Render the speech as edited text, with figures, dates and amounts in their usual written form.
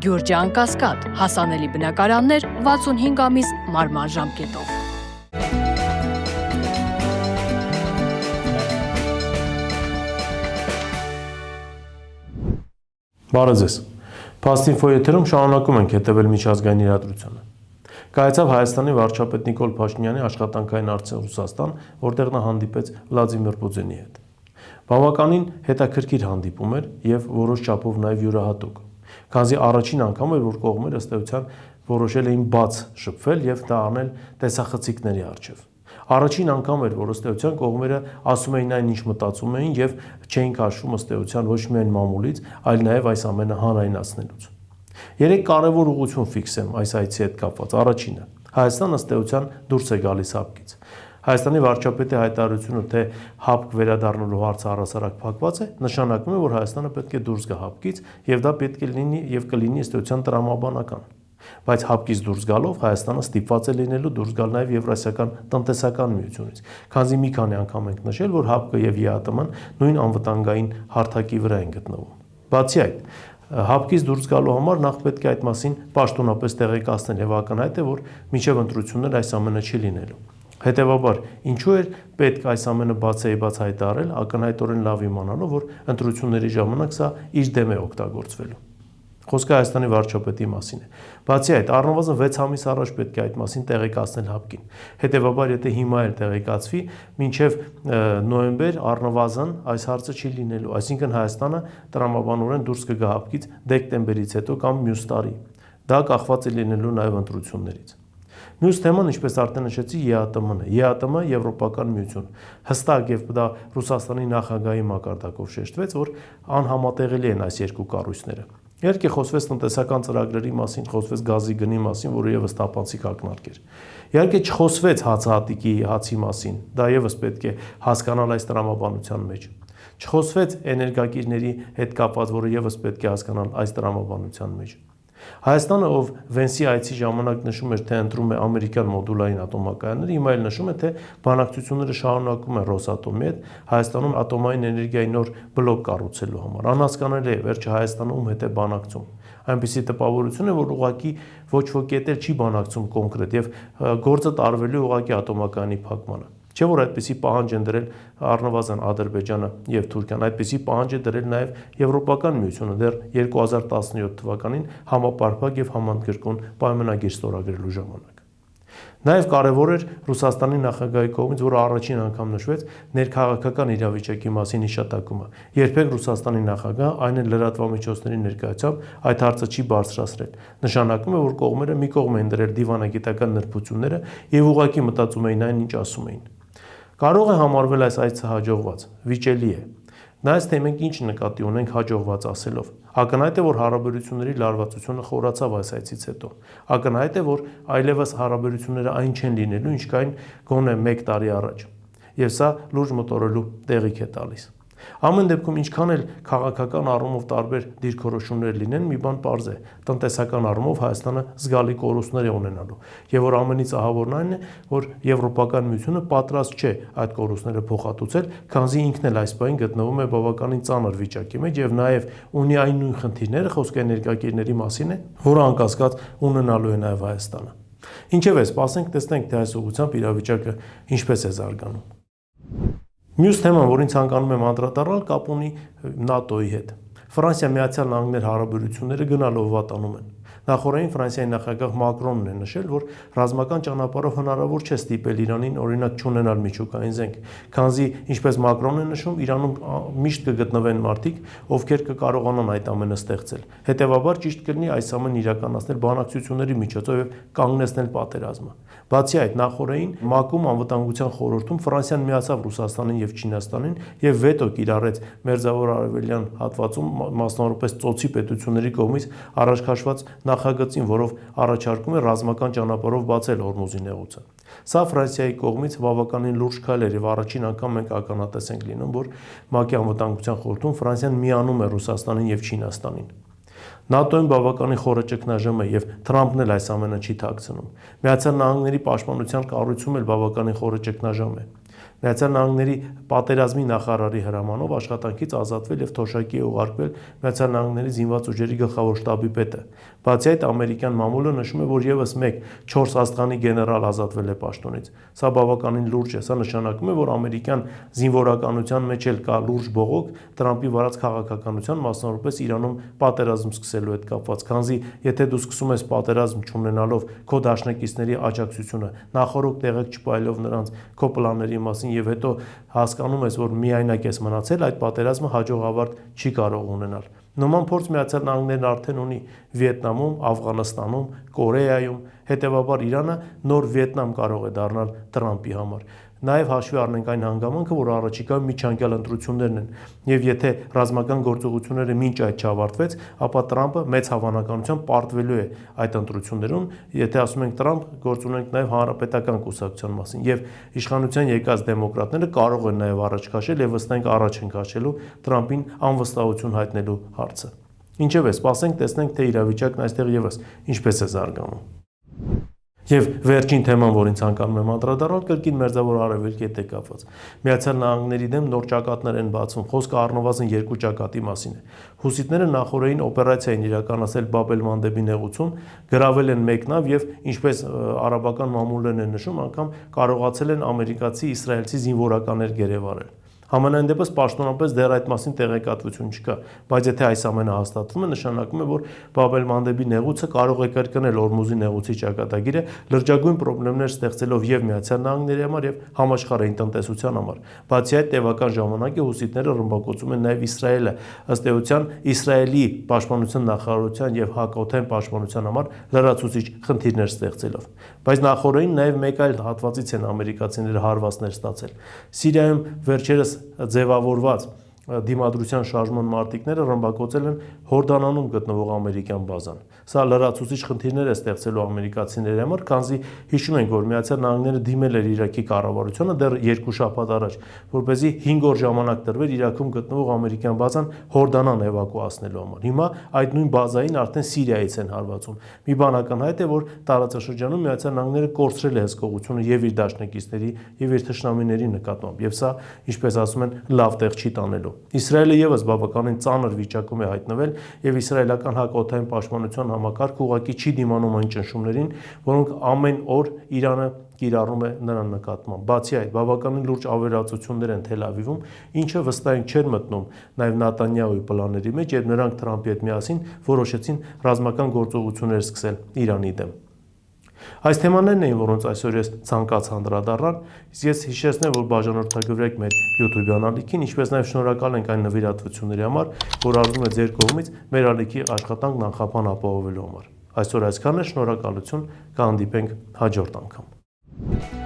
Գյուրջան Կասկադ, հասանելի բնակարաններ 65 ամիս մարման ժամկետով։ Բարև ձեզ։ Փաստինֆո եթերում շարունակում ենք հետևել միջազգային իրադրությանը։ Կայացավ Հայաստանի վարչապետ Նիկոլ Փաշինյանի աշխատանքային այցը Ռուսաստան, որտեղ նա հանդիպեց Վլադիմիր Պուտինի հետ։ Բավականին հետաքրքիր հանդիպում էր եւ որոշ չափով նաեւ յուրահատուկ, քանզի առաջին անգամ էր, որ կողմերը ըստ էության որոշել էին բաց շփվել եւ դա անել տեսախցիկների առջեւ։ Առաջին անգամ էր, որ ըստ էության կողմերը ասում էին այն, ինչ մտածում էին եւ չէին քաշվում ըստ էության ոչ միայն մամուլից, այլ նաեւ այս ամենը հանրայնացնելուց։ Երեք կարևոր ուղղություն ֆիքսեմ այս այցի հետ կապված։ Առաջինը, Հայաստանը ըստ էության դուրս է գալիս հապկից։ Հայաստանի վարչապետի հայտարարությունը, թե հապկ վերադառնալու հարցը առհասարակ փակված է, նշանակում է, որ Հայաստանը պետք է դուրս գա հապկից եւ դա պետք է լինի եւ կլինի ըստ էության տրամաբանական։ Բայց հապկից դուրս գալով Հայաստանը ստիպված է լինելու դուրս գալ նաեւ Եվրասիական տնտեսական միությունից, քանզի մի քանի անգամ ենք նշել, որ հապկը եւ ԵԱՏՄ-ն նույն անվտանգային հարթակի վրա են գտնվում։ Բացի այդ, հապկից դուրս գալու համար նախ պետք է այդ մասին պաշտոնապես տեղեկացնել եւ ակնհայտ է, որ մինչեւ ընտրություններ այս ամենը չի լինելու։ Հետևաբար, ինչու էր պետք այս ամենը բացեիբաց հայտարարել, ակնհայտորեն լավ իմանալով, որ ընտրությունների ժամանակ սա իր դեմ է օգտագործվելու։ Խոսքը Հայաստանի վարչապետի մասին է։ Բացի այդ, առնվազն 6 ամիս առաջ պետք է այդ մասին տեղեկացնել հապկին։ Հետևաբար, եթե հիմա էլ տեղեկացվի, մինչև նոյեմբեր առնվազն այս հարցը չի լինելու, այսինքն Հայաստանը տրամաբանորեն դուրս կգա հապկից դեկտեմբերից հետո կամ մյուս տարի։ Դա կախված է լինելու նաև ընտրություններից։ Մյուս թեման, ինչպես արդեն նշեցի, ԵԱՏՄ-ն է։ ԵԱՏՄ Եվրոպական միություն։ Հստակ եւ դա Ռուսաստանի նախագահի մակարդակով շեշտվեց, որ անհամատեղելի են այս երկու կառույցները։ Իհարկե խոսվեց տնտեսական ծրագրերի մասին, խոսվեց գազի գնի մասին, որը եւս տապանցիկ ակնարկ էր։ Իհարկե չխոսվեց հացահատիկի հացի մասին, դա եւս պետք է հասկանալ այս տրամաբանության մեջ։ Չխոսվեց էներգակիրների հետ կապված, որը եւս պետք է հասկանալ այս տրամաբանության մեջ։ Հայաստանը, ով Վենսի այցի ժամանակ նշում էր, թե ընտրում է ամերիկյան մոդուլային ատոմակայանները, հիմա էլ նշում է, թե բանակցությունները շարունակում են Ռոսատոմի հետ Հայաստանում ատոմային էներգիայի նոր բլոկ կառուցելու համար։ Անհասկանալի է, վերջը Հայաստանը ում հետ է բանակցում։ Այնպիսի տպավորություն է, որ ուղղակի ոչ ոքի հետ չի բանակցում կոնկրետ եւ գործը տարվելու ուղղակի ատոմակայանի փակմանը։ Չէ՞ որ այդպիսի պահանջ են դրել առնվազն Ադրբեջանը եւ Թուրքիան, այդպիսի պահանջ է դրել նաեւ Եվրոպական միությունը դեռ 2017 թվականին համապարփակ եւ համանդրկուն պայմանագիր ստորագրելու ժամանակ։ Նաեւ կարեւոր էր Ռուսաստանի նախագահի կողմից, որը առաջին անգամ նշվեց, ներքաղաքական իրավիճակի մասին հիշատակումը։ Երբեք Ռուսաստանի նախագահը, այն էլ լրատվամիջոցների ներկայությամբ, այդ հարցը չի բարձրացրել։ Նշանակում է, որ կողմերը մի կողմ են դրել դիվանագիտական նրբությունները եւ ուղղակի մտածում էին այն, ինչ ասում էին։ Կարող է համարվել այս այցը հաջողված, վիճելի է։ Նայած թե մենք ինչ նկատի ունենք հաջողված ասելով։ Ակնհայտ է, որ հարաբերությունների լարվածությունը խորացավ այս այցից հետո։ Ակնհայտ է, որ այլևս հարաբերությունները այն չեն լինելու, ինչ կային գոնե 1 տարի առաջ։ Եվ սա լուրջ մտորելու տեղիք է տալիս։ Ամեն դեպքում ինչքան էլ քաղաքական առումով տարբեր դիրքորոշումներ լինեն, մի բան պարզ է, տնտեսական առումով Հայաստանը զգալի կորուստներ է ունենալու, եւ որ ամենից ահավորն այն է, որ Եվրոպական միությունը պատրաստ չէ այդ կորուստները փոխհատուցել, քանզի ինքն էլ այս պահին գտնվում է բավականին ծանր վիճակի մեջ եւ նաեւ ունի այն նույն խնդիրները, խոսքը էներգակիրների մասին է, որը անկասկած ունենալու է նաեւ Հայաստանը։ Ինչևէ, սպասենք տեսնենք, թե այս ուղղությամբ իրավիճակը ինչպես է զարգանում։ Մյուս թեման, որին ցանկանում եմ անդրադառնալ, կապ ունի ՆԱՏՕ-ի հետ։ Ֆրանսիա-Միացյալ Նահանգներ հարաբերությունները գնալով վատանում են։ Նախորդին Ֆրանսիայի նախագահ Մակրոնն է նշել, որ ռազմական ճանապարհով հնարավոր չէ ստիպել Իրանին օրինակ չունենալ միջուկային զենք, քանզի, ինչպես Մակրոնն է նշում, Իրանում միշտ կգտնվեն մարդիկ, ովքեր կկարողանան այդ ամենը ստեղծել։ Հետևաբար ճիշտ կլինի այս ամենը իրականացնել բանակցությունների միջոցով եւ կանգնեցնել պատերազմը։ Բացի այդ, նախորդին ՄԱԿ-ում անվտանգության խորհրդում Ֆրանսիան միացավ Ռուսաստանին եւ Չինաստանին եւ վետո կիրառեց Մերձավոր Արևելյան հատվածում, մասնավորապես Ծոցի պետությունների կողմից առաջ քաշված նախագծին, որով առաջարկում է ռազմական ճանապարհով բացել Հորմուզի նեղուցը։ Սա Ֆրանսիայի կողմից բավականին լուրջ քայլ էր եւ առաջին անգամ մենք ականատես ենք լինում, որ ՄԱԿ-ի անվտանգության խորհրդում Ֆրանսիան միանում է Ռուսաստանին եւ Չինաստանին։ ՆԱՏՕ-ին բավականին խորը ճգնաժամ է եւ Թրամփն էլ այս ամենը չի թաքցնում։ Միացյալ Նահանգների պաշտպանության կառույցում էլ բավականին խորը ճգնաժամ է։ Միացյալ Նահանգների պատերազմի նախարարի հրամանով աշխատանքից ազատվել եւ թոշակի է ուղարկվել Միացյալ Նահանգների զինված ուժերի գլխավոր շտաբի պետը։ Բացի այդ, ամերիկյան մամուլը նշում է, որ եւս մեկ 4 աստղանի գեներալ ազատվել է պաշտոնից։ Սա բավականին լուրջ է, սա նշանակում է, որ ամերիկյան զինվորականության մեջ էլ կա լուրջ բողոք Տրամփի վարած քաղաքականության, մասնավորապես Իրանում պատերազմ սկսելու հետ կապված, քանզի եթե դու սկսում ես պատերազմ չունենալով քո դաշնակիցների աջակցությունը, նախորդ տեղեկ չպայելով նրանց քո պլանների մասին եւ հետո հասկանում ես, որ միայնակ ես մնացել, այդ պատերազմը հաջող ավարտ չի կարող ունենալ։ Նման փորձ Միացյալ Նահանգներն արդեն ունի Վիետնամում, Աֆղանստանում, Կորեայում, հետևաբար Իրանը նոր Վիետնամ կարող է դառնալ Տրամփի համար։ Նաև հաշվի առնենք այն հանգամանքը, որ առաջիկայում միջանկյալ ընտրություններն են, եւ եթե ռազմական գործողությունները մինչ այդ չավարտվեց, ապա Տրամփը մեծ հավանականությամբ պարտվելու է այդ ընտրություններում, եթե ասում ենք Տրամփ, գործ ունենք նաև հանրապետական կուսակցության մասին, եւ իշխանության եկած դեմոկրատները կարող են նաև առաջ քաշել եւ ըստ այնք առաջ են քաշելու Տրամփին անվստահություն հայտնելու հարցը։ Ինչևէ, սպասենք տեսնենք, թե իրավիճակն այստեղ եւս ինչպես է զարգանում։ Եվ վերջին թեման, որին ցանկանում եմ անդրադառնալ, կրկին Մերձավոր Արևելքի հետ է կապված։ Միացյալ Նահանգների դեմ նոր ճակատներ են բացվում, խոսքը առնվազն 2 ճակատի մասին է։ Հուսիտները նախորդային օպերացիա են իրականացել Բաբ էլ-Մանդեբի նեղուցում, գրավել են մեկ նավ եւ, ինչպես արաբական մամուլներն են նշում, անգամ կարողացել են ամերիկացի, իսրայելցի զինվորականներ գերեվարել։ Համենայն դեպս պաշտոնապես դեռ այդ մասին տեղեկատվություն չկա, բայց եթե այս ամենը հաստատվում է, նշանակում է, որ Բաբ էլ-Մանդեբի նեղուցը կարող է կրկնել Օրմուզի նեղուցի ճակատագիրը, լրջագույն խնդիրներ ստեղծելով եւ Միացյալ Նահանգների համար եւ համաշխարհային տնտեսության համար։ Բացի այդ, տևական ժամանակի հուսիտները ռմբակոծում են նաեւ Իսրայելը, ըստ էության Իսրայելի պաշտպանության նախարարության եւ հակօդային պաշտպանության համար լրացուցիչ խնդիրներ ստեղծելով։ Բայց նախորդին նաեւ մեկ այլ հատվածից են ամերիկացիները հարվածներ ստացել։ Սիրիայում վերջերս ձևավորված դիմադրության շարժման մարտիկները ռմբակոծել են Հորդանանում գտնվող ամերիկյան բազան։ Սա լրացուցիչ խնդիրներ է ստեղծելու ամերիկացիների համար, քանզի հիշում ենք, որ Միացյալ Նահանգները դիմել էր Իրաքի կառավարությանը դեռ 2 շաբաթ առաջ, որպեսզի 5 օր ժամանակ տրվեր Իրաքում գտնվող ամերիկյան բազան Հորդանան էվակուացնելու համար։ Հիմա այդ նույն բազային արդեն Սիրիայից են հարվածում։ Մի բան ակնհայտ է, որ տարածաշրջանում Միացյալ Նահանգները կորցրել է հսկողությունը եւ իր դաշնակիցների եւ իր թշնամիների նկատմամբ, եւ սա, ինչպես ասում են, լավ տեղ չի տանելու։ Իսրայելը եւս բավականին ծանր վիճակում է հայտնվել եւ իսրայելական հակօդային պաշտպանության համակարգը ուղղակի չի դիմանում այն ճնշումներին, որոնք ամեն օր Իրանը կիրառում է նրան նկատմամբ։ Բացի այդ, բավականին լուրջ ավերածություններ են Թել Ավիվում, ինչը վստահ չէր մտնում նաեւ Նատանյահուի պլանների մեջ, եւ նրանք Թրամփի հետ միասին որոշեցին ռազմական գործողություններ սկսել Իրանի դեմ։ Այս թեմաներն էին, որոնց այսօր ես ցանկացա անդրադառնալ, իսկ ես հիշեցնեմ, որ բաժանորդագրվեք մեր YouTube ալիքին, ինչպես նաև շնորհակալ ենք այն նվիրատվությունների համար, որ արվում է ձեր կողմից մեր ալիքի աշխատանքն անխափան ապահովելու համար։ Այսօր այսքանն է, շնորհակալություն, կհանդիպենք հաջորդ անգամ։